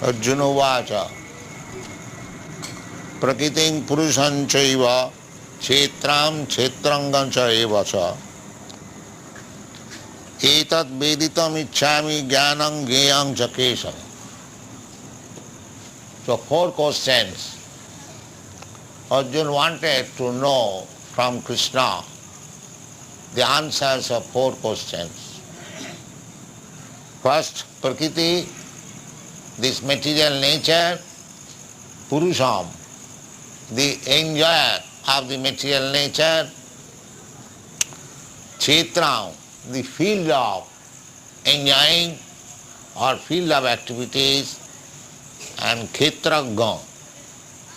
Arjuna Vacha Prakritim Purusan Chaiva Kshetram Kshetrangam Cha Eva Cha Etat Veditam Ichchami Jnanam Gyayam Cha Kesava. So 4 questions Arjuna wanted to know from Krishna the answers of 4 questions. First, Prakriti, this material nature, Purusham, the enjoyer of the material nature, Kshetram, the field of enjoying or field of activities, and Kshetragya,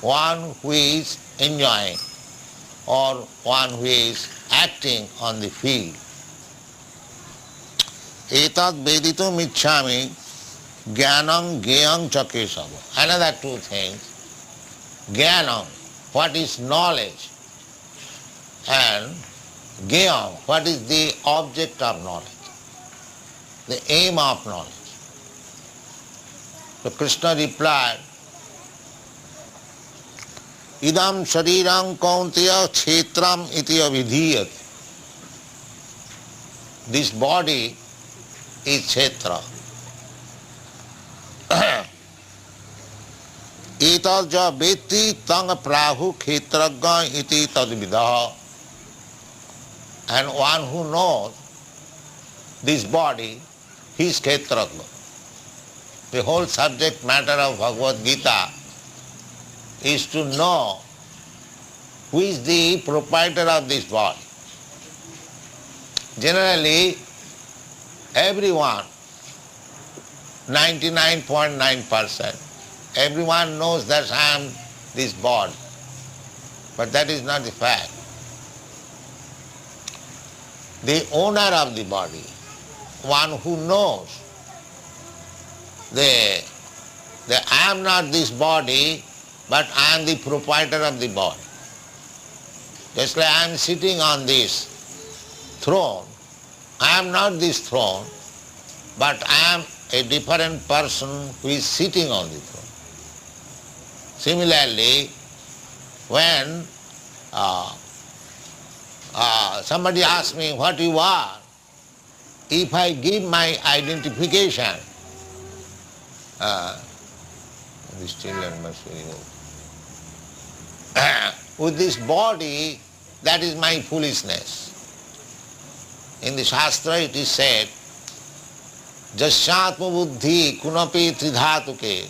one who is enjoying or one who is acting on the field. Etat veditum ichchami jnanam gyayam cha kesava. Another 2 things. Jnanam, what is knowledge, and gyayam, what is the object of knowledge, the aim of knowledge. So Krishna replied, Idam shariram kaunteya kshetram iti avidhiyat. This body is kshetra. Etajja veti tang prahu kshetragya iti tadvidaha. And one who knows this body, he is kshetragya. The whole subject matter of Bhagavad Gītā is to know who is the proprietor of this body. Generally, everyone, 99.9%, everyone knows that I am this body. But that is not the fact. The owner of the body, one who knows that I am not this body, but I am the proprietor of the body. Just like I am sitting on this throne, I am not this throne, but I am a different person who is sitting on the throne. Similarly, when somebody asks me what you are, if I give my identification, this children must be removed. With this body, that is my foolishness. In the Shastra it is said, Jasyatma buddhi kunapi tridhatuke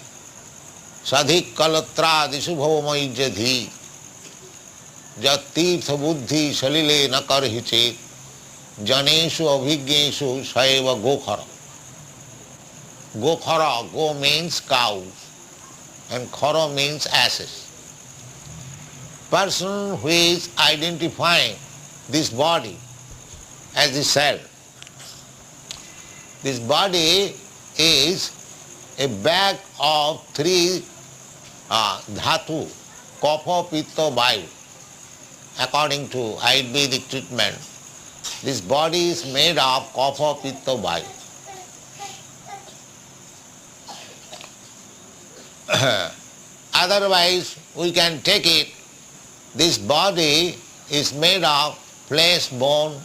sadhik kalatra disubhava maijjadhi jatirtha buddhi salile nakarhichit janeshu abhigneshu saeva gokhara. Gokhara, go means cows, and khara means asses. Person who is identifying this body as the self. This body is a bag of 3 dhatu, kapha, pitta, vayu. According to Ayurvedic treatment, this body is made of kapha, pitta, vayu. Otherwise, we can take it, this body is made of flesh, bone,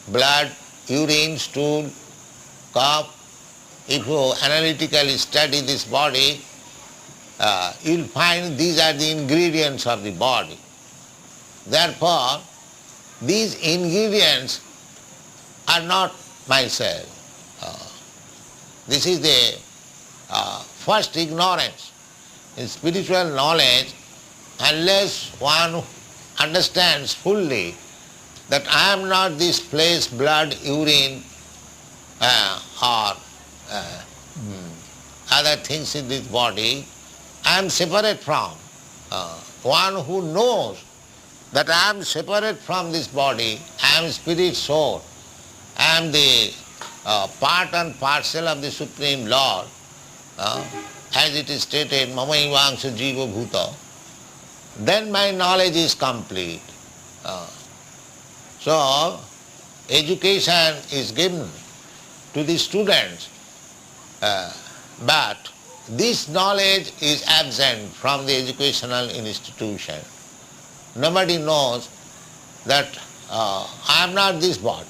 blood, urine, stool, cough. If you analytically study this body, you will find these are the ingredients of the body. Therefore, these ingredients are not myself. This is the first ignorance. In spiritual knowledge, unless one understands fully that I am not this flesh, blood, urine, or other things in this body, I am separate from. One who knows that I am separate from this body, I am spirit soul, I am the part and parcel of the Supreme Lord, as it is stated, mama ivangsha jiva bhuta, then my knowledge is complete. So, education is given to the students, but this knowledge is absent from the educational institution. Nobody knows that I am not this body.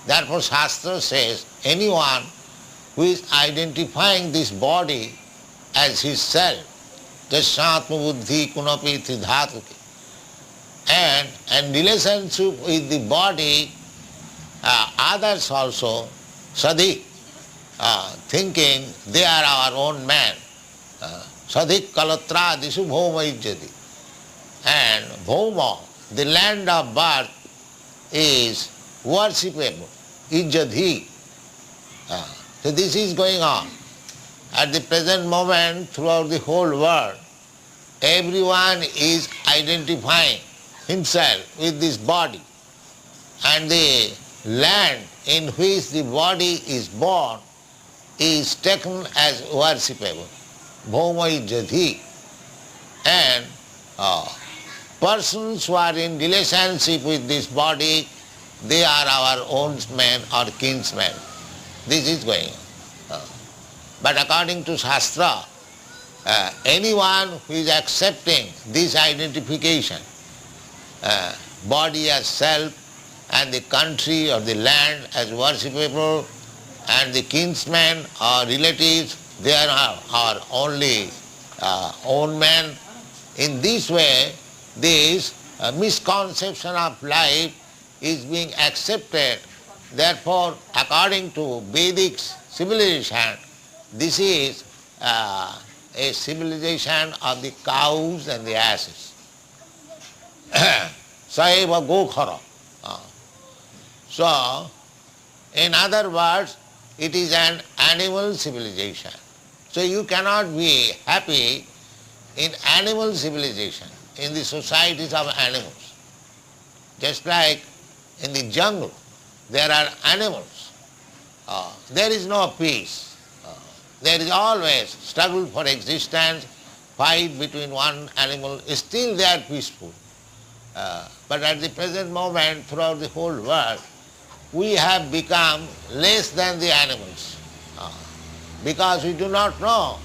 Therefore Shastra says anyone who is identifying this body as his self, tasatma buddhi kunapi dhatuke, and relationship with the body, others also, sadhik, thinking they are our own man. Sadhik kalatra disu bhoma ijjati. And bhoma, the land of birth, is worshipable, ijjati. So this is going on. At the present moment, throughout the whole world, everyone is identifying himself with this body. And the land in which the body is born is taken as worshipable. Bhoma ijjati. And persons who are in relationship with this body, they are our own men or kinsmen. This is going on. But according to Shastra, anyone who is accepting this identification, body as self and the country or the land as worshipable and the kinsmen or relatives, they are our only own men. In this way, this misconception of life is being accepted. Therefore, according to Vedic civilization, this is a civilization of the cows and the asses. Saeva gokhara. So, in other words, it is an animal civilization. So you cannot be happy in animal civilization, in the societies of animals. Just like in the jungle, there are animals. There is no peace. There is always struggle for existence, fight between one animal. Still they are peaceful. But at the present moment, throughout the whole world, we have become less than the animals because we do not know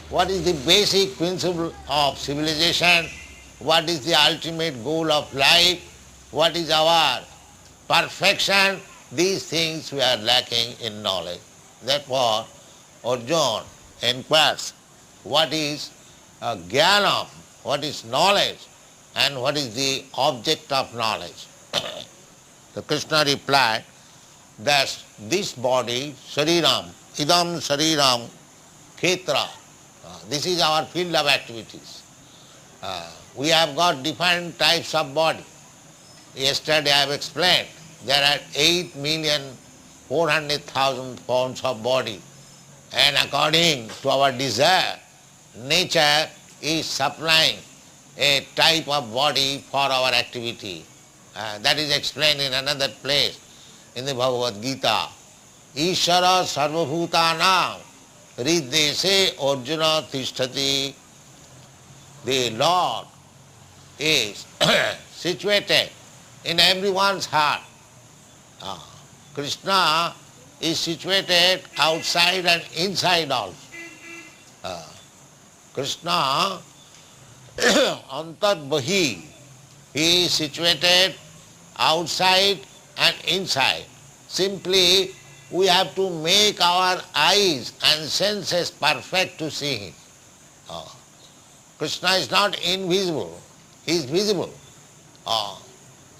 what is the basic principle of civilization, what is the ultimate goal of life, what is our perfection. These things we are lacking in knowledge. Therefore, Arjuna inquires, what is jnana, what is knowledge, and what is the object of knowledge? So Krishna replied that this body, shariram, idam shariram, khetra, this is our field of activities. We have got different types of body. Yesterday I have explained there are 8,400,000 forms of body, and according to our desire, nature is supplying a type of body for our activity. That is explained in another place in the Bhagavad Gītā. Ishara sarvabhutanam hrideshe Arjuna tishtati. The Lord is situated in everyone's heart. Krishna is situated outside and inside also. Krishna antad bahi, he is situated outside and inside. Simply we have to make our eyes and senses perfect to see him. Krishna is not invisible, he is visible.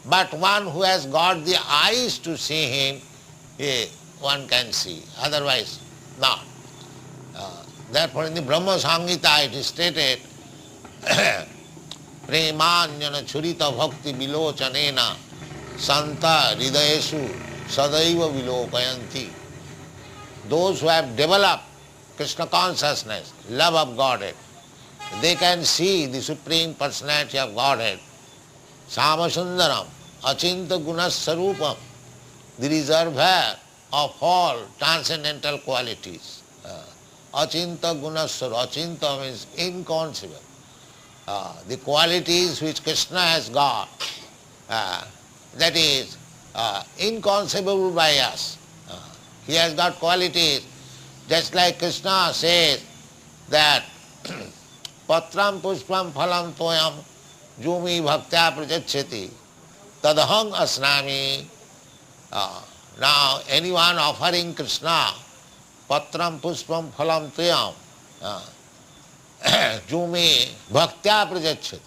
But one who has got the eyes to see him, one can see, otherwise not. Therefore in the Brahma Samhita it is stated, Premanjana churita bhakti vilochanena santa hridayesu sadaiva vilokayanti. Those who have developed Krishna consciousness, love of Godhead, they can see the Supreme Personality of Godhead, Samasundaram, Achinta Gunas Sarupam, the reservoir of all transcendental qualities. Achinta Gunas Sarupam, Achinta means inconceivable. The qualities which Krishna has got, that is inconceivable by us. He has got qualities, just like Krishna says, that patram pushpam phalam toyam jumi bhaktya prajachyati tadaham asnami. Now anyone offering Krishna patram pushpam phalam toyam jumi bhaktya prajachyati,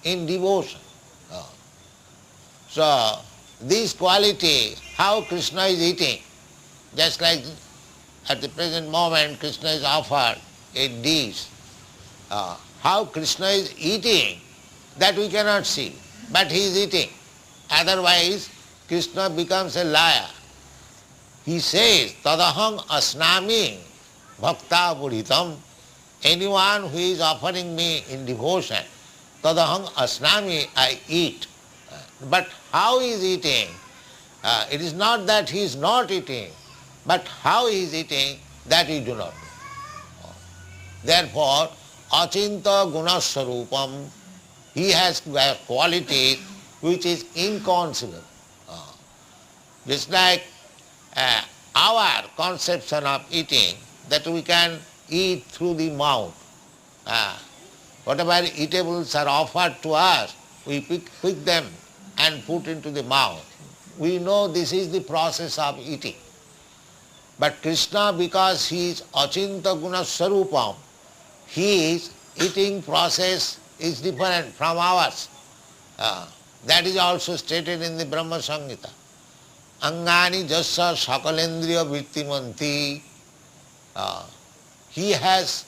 in devotion. So this quality, how Krishna is eating, just like at the present moment Krishna is offered a dish. How Krishna is eating, that we cannot see, but he is eating. Otherwise Krishna becomes a liar. He says, tadaham asnami bhakta puritam. Anyone who is offering me in devotion, tadaham asnami, I eat. But how he is eating? It is not that he is not eating, but how he is eating, that we do not know. Therefore, achinta gunasarupam, he has a quality which is inconceivable. Just like our conception of eating, that we can eat through the mouth. Whatever eatables are offered to us, we pick them and put into the mouth. We know this is the process of eating. But Krishna, because he is achinta guna sarupam, his eating process is different from ours. That is also stated in the Brahma Samhita. Angani jassa sakalendriya vittimanti. He has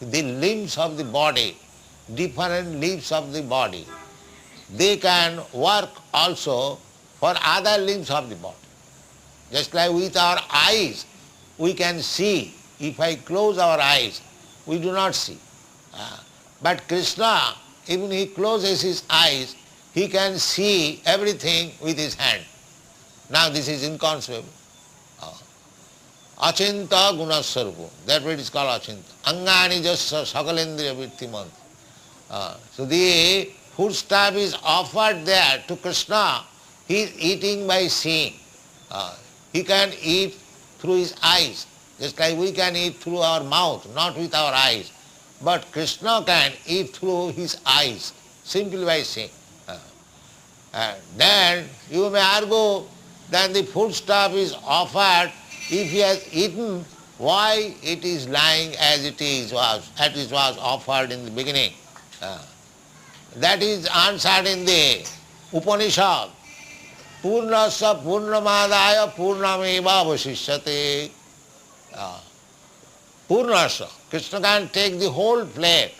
the limbs of the body, different limbs of the body. They can work also for other limbs of the body. Just like with our eyes, we can see. If I close our eyes, we do not see. But Krishna, even he closes his eyes, he can see everything with his hand. Now this is inconceivable. Achinta gunasarupa. That's what it is called achinta. Angani jassa sakalendriya vittimanti. So the foodstuff is offered there to Krishna. He is eating by seeing. He can eat through his eyes, just like we can eat through our mouth, not with our eyes. But Krishna can eat through his eyes, simply by seeing. Then you may argue that the foodstuff is offered, if he has eaten, why it is lying as it was offered in the beginning. That is answered in the Upanishad. Purnasya purnamadaya purnameva avasishyate. Purnasya, Krishna can take the whole plate,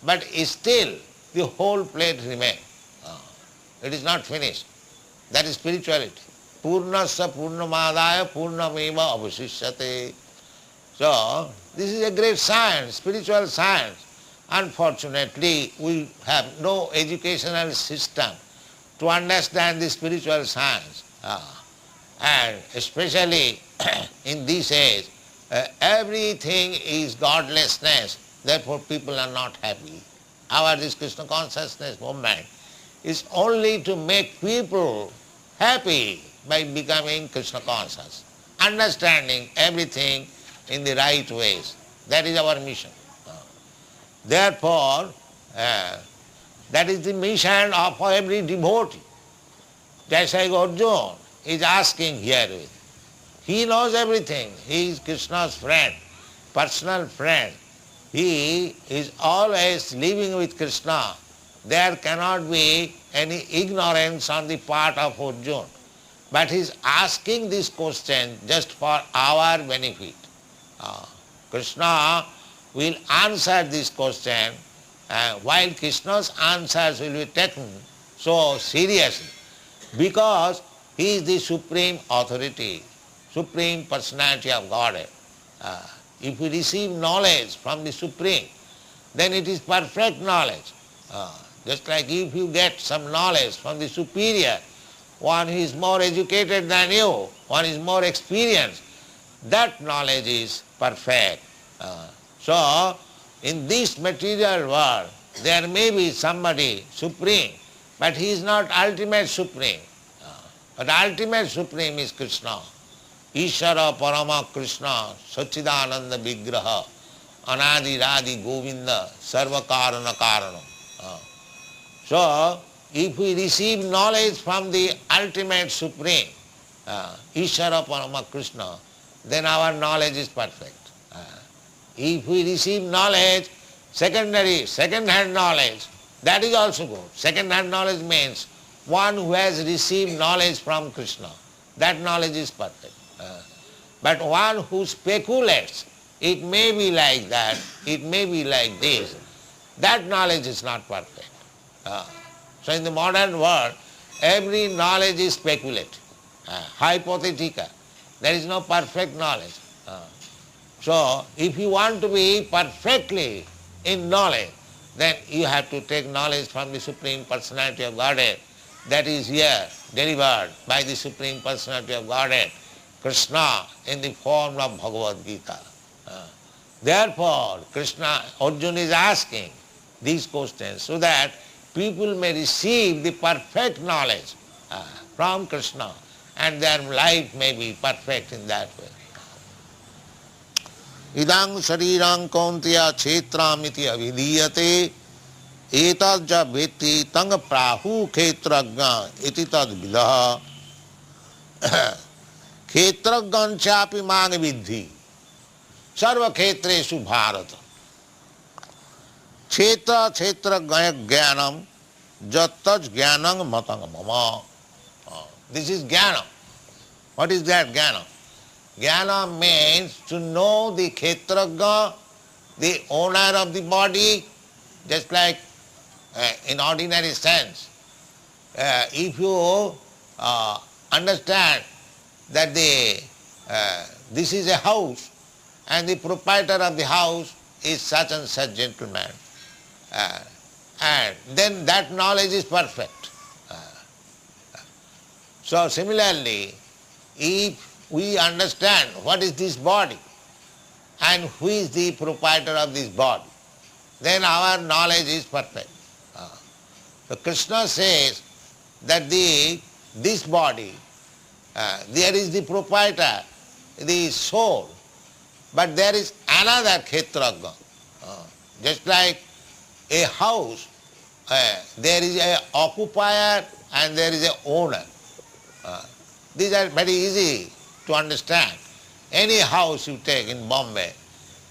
but still the whole plate remains. It is not finished. That is spirituality. Purnasya purnamadaya purnameva avasishyate. So, this is a great science, spiritual science. Unfortunately, we have no educational system to understand the spiritual science. And especially in this age, everything is godlessness, therefore people are not happy. Our this Krishna consciousness movement is only to make people happy by becoming Krishna conscious, understanding everything in the right ways. That is our mission. Therefore, that is the mission of every devotee. Just like Arjuna is asking herewith. He knows everything. He is Krishna's friend, personal friend. He is always living with Krishna. There cannot be any ignorance on the part of Arjuna. But he is asking this question just for our benefit. Krishna will answer this question, while Krishna's answers will be taken so seriously, because he is the supreme authority, supreme personality of Godhead. If we receive knowledge from the Supreme, then it is perfect knowledge. Just like if you get some knowledge from the superior, one who is more educated than you, one is more experienced, that knowledge is perfect. So, in this material world, there may be somebody supreme, but he is not ultimate supreme. But ultimate supreme is Krishna. Ishara Parama Krishna Sachidananda Vigraha Anadi Radi Govinda Sarva Karana Karanam. So, if we receive knowledge from the ultimate Supreme, Ishvara Parama Krishna, then our knowledge is perfect. If we receive knowledge, second-hand knowledge, that is also good. Second-hand knowledge means one who has received knowledge from Krishna. That knowledge is perfect. But one who speculates, it may be like that, it may be like this, that knowledge is not perfect. So in the modern world, every knowledge is speculative, hypothetical. There is no perfect knowledge. So if you want to be perfectly in knowledge, then you have to take knowledge from the Supreme Personality of Godhead that is here delivered by the Supreme Personality of Godhead, Krishna, in the form of Bhagavad Gītā. Therefore, Arjuna is asking these questions so that people may receive the perfect knowledge from Krishna and their life may be perfect in that way. Idang sharirang kaunteya kshetramiti avidiyate etadja vetti tang prahu kshetragna iti tad vidaha kshetragnan chapi mang vidhi sarva kshetresu bharata kshetra jnanam jattaj jnanam matang mama. This is jnana. What is that jnana? Jnana means to know the kshetragna, the owner of the body, just like in ordinary sense. If you understand that this is a house and the proprietor of the house is such and such gentleman, and then that knowledge is perfect. So similarly, if we understand what is this body and who is the proprietor of this body, then our knowledge is perfect. So Krishna says that this body, there is the proprietor, the soul, but there is another kshetragna. Just like a house, there is an occupier and there is an owner. These are very easy to understand. Any house you take in Bombay,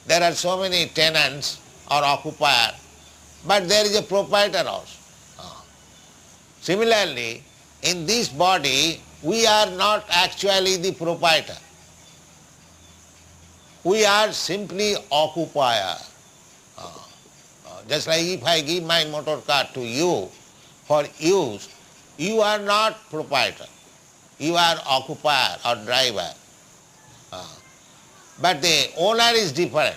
there are so many tenants or occupiers, but there is a proprietor also. Similarly, in this body, we are not actually the proprietor. We are simply occupier. Just like if I give my motor car to you for use, you are not proprietor. You are occupier or driver. But the owner is different.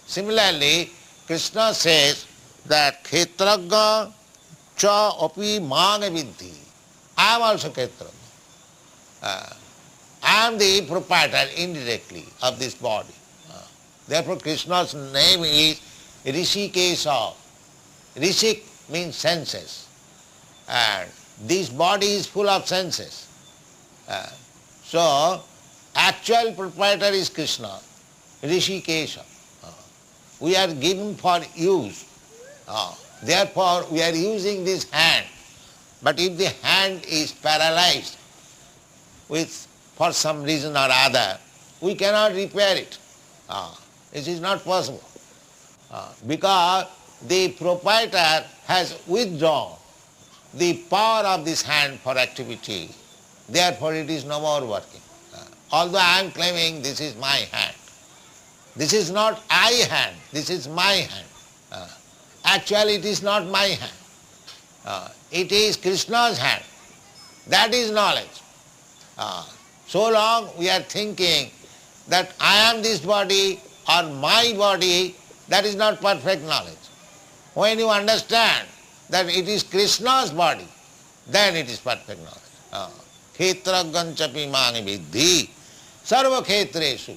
Similarly, Krishna says that kshetragna cha api mang vidhi. I am also kshetragna. I am the proprietor indirectly of this body. Therefore Krishna's name is Rishikesha. Rishik means senses. And this body is full of senses. So, actual proprietor is Krishna, Rishikesha. We are given for use. Therefore, we are using this hand. But if the hand is paralyzed for some reason or other, we cannot repair it. It is not possible. Because the proprietor has withdrawn the power of this hand for activity. Therefore, it is no more working. Although I am claiming this is my hand. This is not I hand, this is my hand. Actually, it is not my hand. It is Krishna's hand. That is knowledge. So long we are thinking that I am this body or my body, that is not perfect knowledge. When you understand that it is Krishna's body, then it is perfect knowledge. Kshetragna chapi mangi vidhi sarva kshetresu.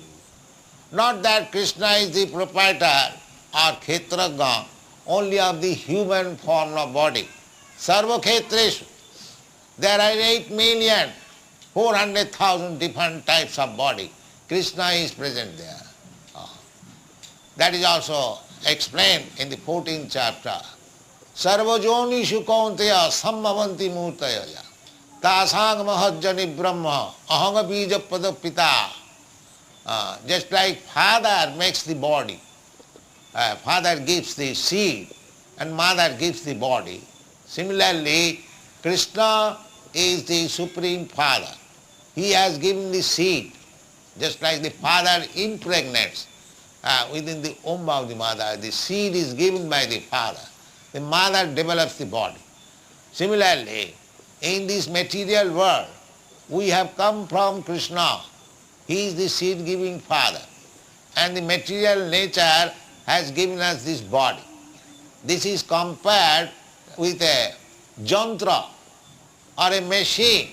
Not that Krishna is the proprietor or kshetragna only of the human form of body. Sarva kshetresu. There are 8,400,000 different types of body. Krishna is present there. That is also explained in the 14th chapter. Sarvajonishu kaunteya sambhavanti murtaya tasang mahajjani brahma ahanga bija pada pita. Just like father makes the body, father gives the seed and mother gives the body. Similarly, Krishna is the supreme father. He has given the seed, just like the father impregnates within the womb of the mother. The seed is given by the father. The mother develops the body. Similarly, in this material world, we have come from Krishna. He is the seed-giving father. And the material nature has given us this body. This is compared with a jantra or a machine.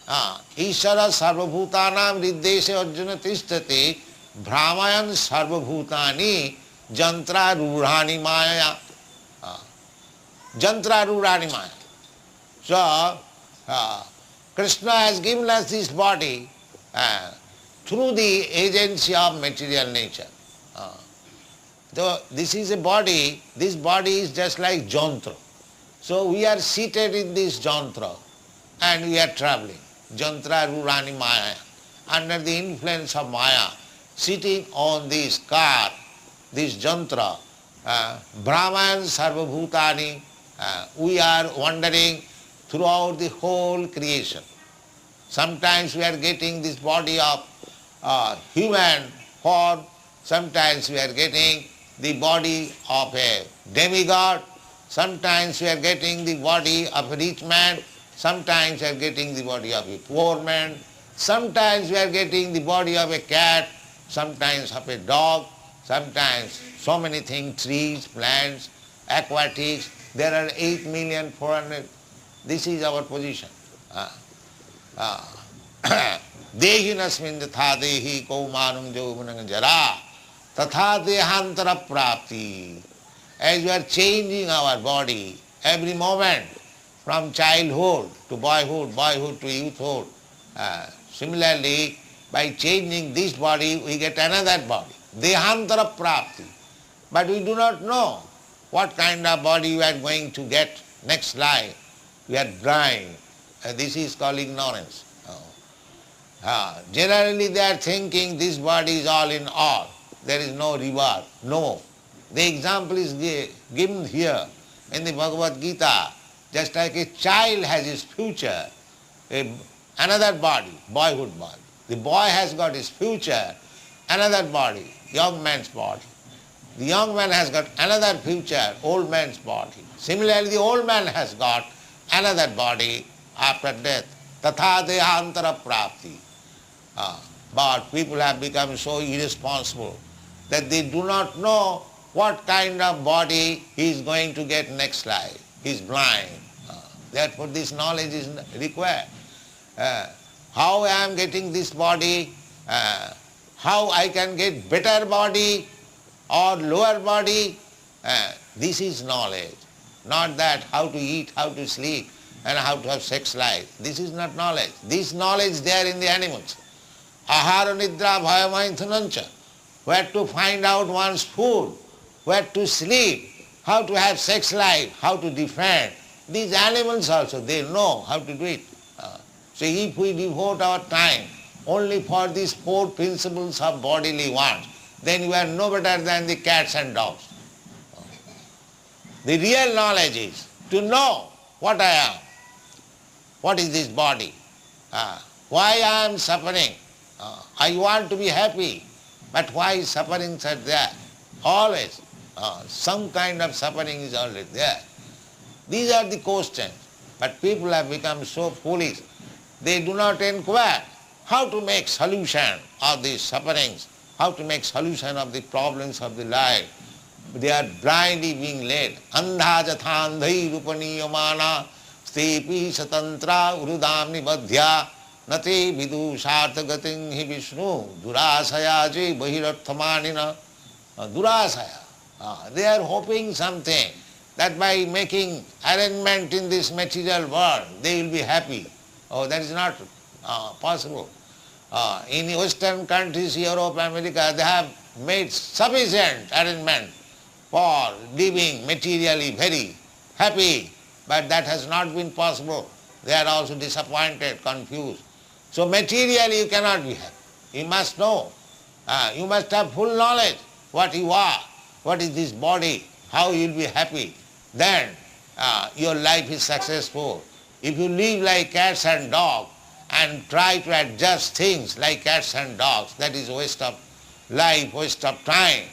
Ishara sarvabhutanam riddeshe arjuna tishtati brahmayan sarvabhutani jantra rurhani maya. Jantra rurhani maya. So, Krishna has given us this body through the agency of material nature. So this is a body, this body is just like jantra. So we are seated in this jantra and we are traveling. Jantra rurani maya, under the influence of maya, sitting on this car, this jantra, Brahman sarvabhutani, we are wandering throughout the whole creation. Sometimes we are getting this body of human form, sometimes we are getting the body of a demigod, sometimes we are getting the body of a rich man, sometimes we are getting the body of a poor man, sometimes we are getting the body of a cat, sometimes of a dog, sometimes so many things, trees, plants, aquatics, there are 8,400,000. This is our position. Dehinasmin tatha dehi kaumanam jauvanam jara tatha dehantara prapti. As we are changing our body every moment from childhood to boyhood, boyhood to youthhood, similarly by changing this body we get another body. Dehantara prapti. But we do not know what kind of body we are going to get next life. We are blind. This is called ignorance. Generally they are thinking this body is all in all. There is no reward. No. The example is given here in the Bhagavad Gītā. Just like a child has his future, another body, boyhood body. The boy has got his future, another body, young man's body. The young man has got another future, old man's body. Similarly, the old man has got another body after death. Tatha dehantara prapti. But people have become so irresponsible that they do not know what kind of body he is going to get next life. He is blind. Therefore this knowledge is required. How I am getting this body, how I can get better body or lower body, this is knowledge. Not that how to eat, how to sleep and how to have sex life. This is not knowledge. This knowledge there in the animals. Ahara nidra bhayamaithunancha. Where to find out one's food, where to sleep, how to have sex life, how to defend. These animals also, they know how to do it. So if we devote our time only for these four principles of bodily wants, then we are no better than the cats and dogs. The real knowledge is to know what I am. What is this body? Why I am suffering? I want to be happy, but why sufferings are there? Always. Some kind of suffering is always there. These are the questions. But people have become so foolish. They do not inquire how to make solution of these sufferings, how to make solution of the problems of the life. They are blindly being led. Andha jathandhai rupaniyamana stepi satantra urudam nibadhya nate vidu sarthagating hi vishnu durasaya je bahirarthamanina. Durasaya. They are hoping something, that by making arrangement in this material world, they will be happy. Oh, that is not possible. In Western countries, Europe, America, they have made sufficient arrangement for living materially very happy, but that has not been possible. They are also disappointed, confused. So materially you cannot be happy. You must know. You must have full knowledge what you are, what is this body, how you will be happy. Then your life is successful. If you live like cats and dogs and try to adjust things like cats and dogs, that is waste of life, waste of time.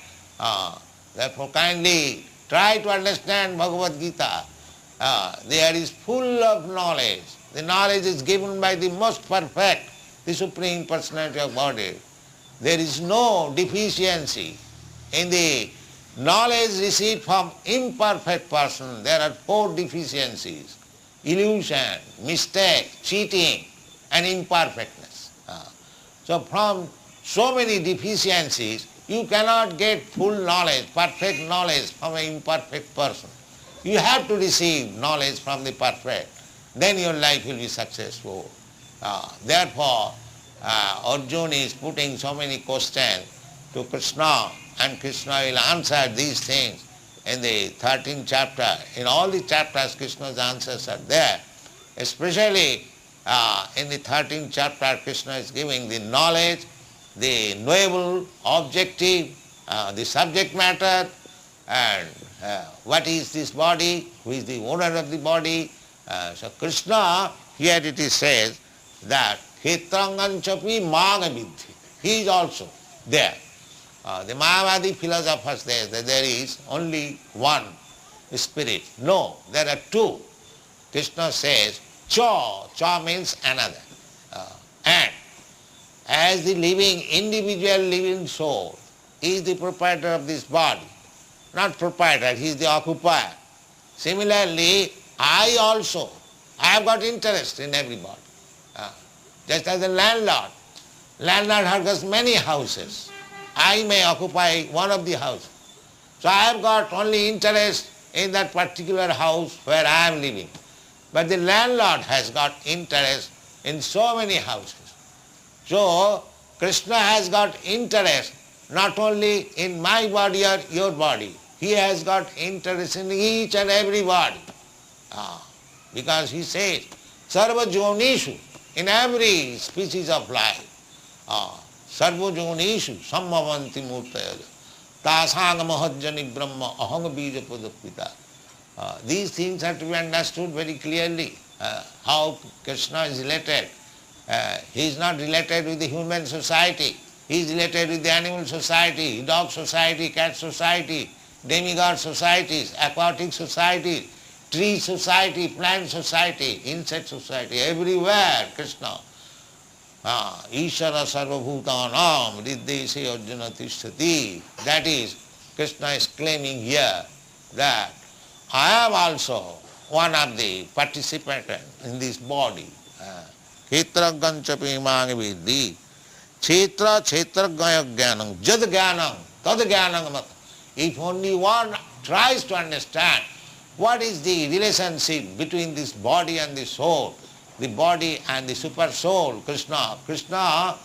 Therefore kindly try to understand Bhagavad Gītā. There is full of knowledge. The knowledge is given by the most perfect, the Supreme Personality of Godhead. There is no deficiency in the knowledge received from imperfect person. There are 4 deficiencies: illusion, mistake, cheating, and imperfectness. So from so many deficiencies, you cannot get full knowledge, perfect knowledge from an imperfect person. You have to receive knowledge from the perfect. Then your life will be successful. Therefore, Arjuna is putting so many questions to Krishna, and Krishna will answer these things in the 13th chapter. In all the chapters, Krishna's answers are there. Especially in the 13th chapter, Krishna is giving the knowledge, the knowable objective, the subject matter, and what is this body, who is the owner of the body. So Krishna, here it is says that Kshetranganchapi Magavidhi. He is also there. The Mayavadi philosophers say that there is only one spirit. No, there are 2. Krishna says Cha. Cha means another. And as the living, individual living soul is the proprietor of this body, not proprietor, he is the occupier. Similarly, I also, I have got interest in everybody. Just as a landlord. Landlord has many houses. I may occupy one of the houses. So I have got only interest in that particular house where I am living. But the landlord has got interest in so many houses. So Krishna has got interest not only in my body or your body. He has got interest in each and every body. Because he says, Sarva Jonishu, in every species of life, Sarva Jonishu, Sammavanti Murtaya, Tasanga Mahajjani Brahma, Ahanga Bija Padapita. These things have to be understood very clearly. How Krishna is related. He is not related with the human society. He is related with the animal society, dog society, cat society, demigod societies, aquatic societies, tree society, plant society, insect society, everywhere Krishna. Ishara sarvabhutanam riddhese arjuna tishtati. That is, Krishna is claiming here that I am also one of the participants in this body. Kshetra ganchapi vidhi. Kshetra kshetra gaya jnanam. Jad jnanam. Tad jnanam mat. If only one tries to understand what is the relationship between this body and the soul, the body and the super soul, Krishna. Krishna,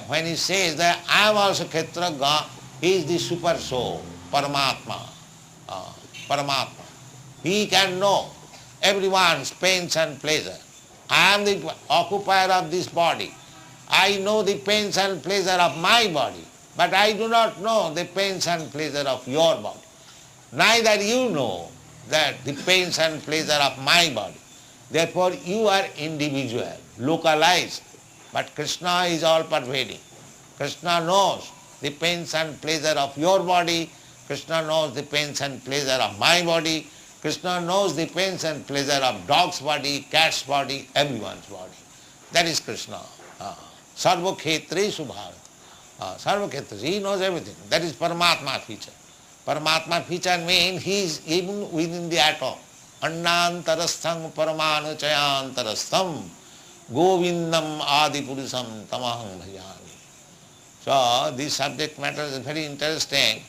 when he says that I am also Kshetraga, he is the super soul, Paramatma. Paramatma. He can know everyone's pains and pleasure. I am the occupier of this body. I know the pains and pleasure of my body, but I do not know the pains and pleasure of your body. Neither you know that the pains and pleasure of my body. Therefore you are individual, localized, but Krishna is all pervading. Krishna knows the pains and pleasure of your body. Krishna knows the pains and pleasure of my body. Krishna knows the pains and pleasure of dog's body, cat's body, everyone's body. That is Krishna. Sarva Khetreshu Bharata. Sarva Khetreshu, he knows everything. That is Paramatma feature. Paramatma feature means he is even within the atom. Annantarastham paramanu chayantarastham govindam adipurusam tamaham bhajami. So this subject matter is very interesting.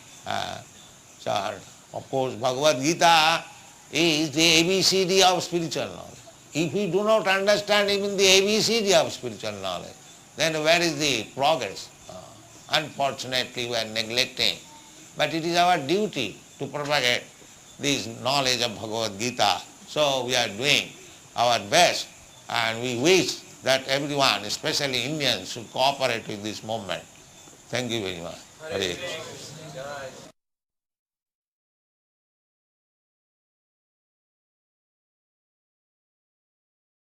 So of course Bhagavad Gītā is the ABCD of spiritual knowledge. If we do not understand even the ABCD of spiritual knowledge, then where is the progress? unfortunately we are neglecting. But it is our duty to propagate this knowledge of Bhagavad Gītā. So we are doing our best, and we wish that everyone, especially Indians, should cooperate with this movement. Thank you very much. Hare Krishna.